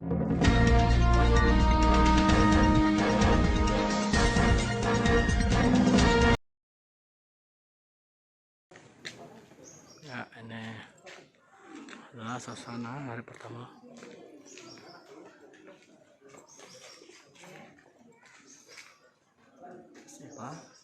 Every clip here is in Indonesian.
Ya, ini adalah suasana hari pertama. Siapa?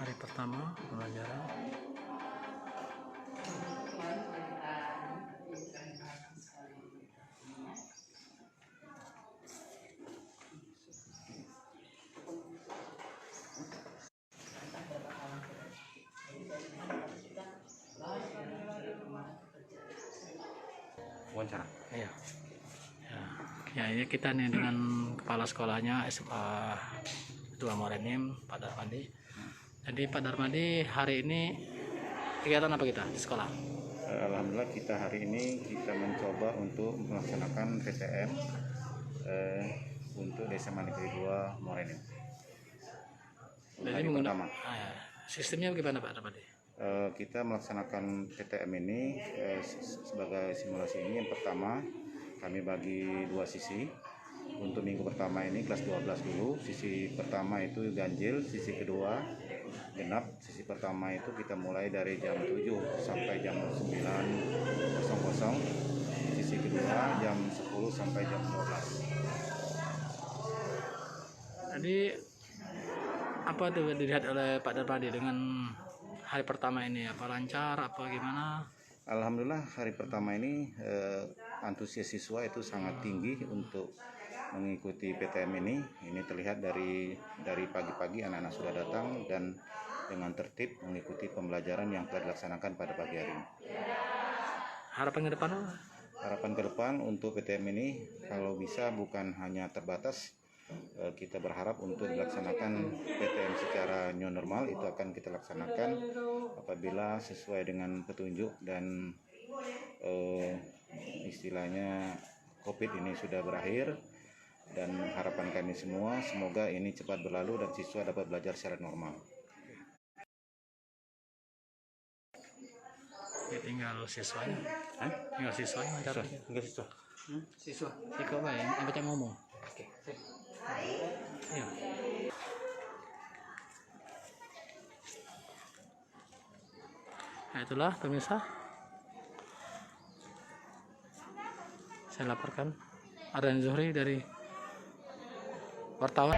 Hari pertama pelajaran. Wawancara. Iya. Ya, ini kita nih dengan kepala sekolahnya SMA 2 Morenim, Pak Darmadi. Jadi Pak Darmadi, hari ini kegiatan apa kita di sekolah? Alhamdulillah kita hari ini kita mencoba untuk melaksanakan PTM untuk Desa Negeri 2 Morenim. Jadi Pertama. Sistemnya bagaimana Pak Darmadi? Kita melaksanakan PTM ini sebagai simulasi ini. Yang pertama kami bagi dua sisi. Untuk minggu pertama ini kelas 12 dulu. Sisi pertama itu ganjil, sisi kedua genap. Sisi pertama itu kita mulai dari jam 7 sampai jam 9.00. Sisi kedua jam 10 sampai jam 12. Jadi apa tuh dilihat oleh Pak Darmadi dengan hari pertama ini? Apa lancar, apa gimana? Alhamdulillah hari pertama ini antusias siswa itu sangat tinggi untuk mengikuti PTM ini. Ini terlihat dari pagi-pagi anak-anak sudah datang dan dengan tertib mengikuti pembelajaran yang telah dilaksanakan pada pagi hari ini. Harapan ke depan apa? Harapan ke depan untuk PTM ini kalau bisa bukan hanya terbatas, kita berharap untuk dilaksanakan PTM secara new normal. Itu akan kita laksanakan apabila sesuai dengan petunjuk dan istilahnya COVID ini sudah berakhir. Dan harapan kami semua semoga ini cepat berlalu dan siswa dapat belajar secara normal. Ya, tinggal siswanya. Tinggal siswanya mencari. Tinggal siswa. Siswa. Siswa apa ya? Yang baca ngomong. Oke. Iya. Nah, itulah pemirsa. Saya laporkan Ardan Zuhri dari wartawan.